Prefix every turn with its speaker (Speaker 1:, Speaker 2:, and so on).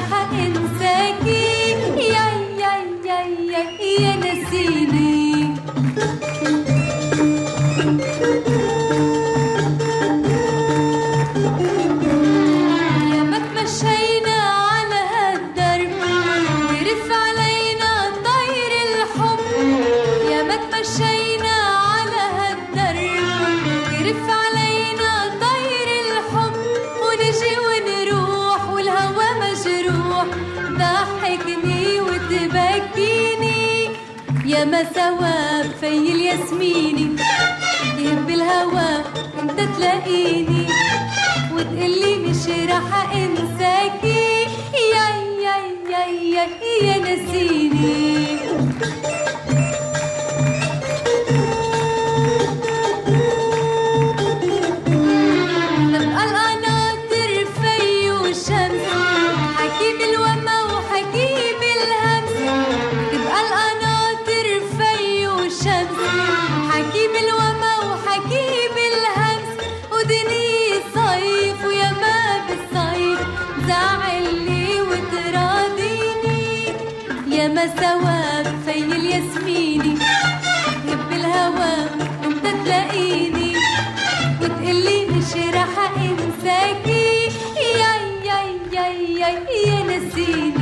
Speaker 1: راح انساكي يا يا يا يا يا نسيني. يا ما تمشينا على هالدرب ورف علينا طير الحب. يا ما تمشينا على هالدرب ورف علينا طير الحب، ونجي ونروح والهوى مجروح، ضحكني وتبكيني. يا ما سوا في الياسميني يهب الهوى انت تلاقيني، وتقلي مش راح انساكي يا يا يا يا يا نسيني. تبقى القناطر في وشمس، حكيم الوما وحكيم الهمس. تبقى القناطر في وشمس، حكيم الوما وحكيم الهمس. ودني صيف ويا ما بالصيف زعلني وتراضيني. يا ما سوا في الياسميني يهب الهوى انت تلاقيني، وتقلي مش راح انساكي يا يا يا يا يا نسيني.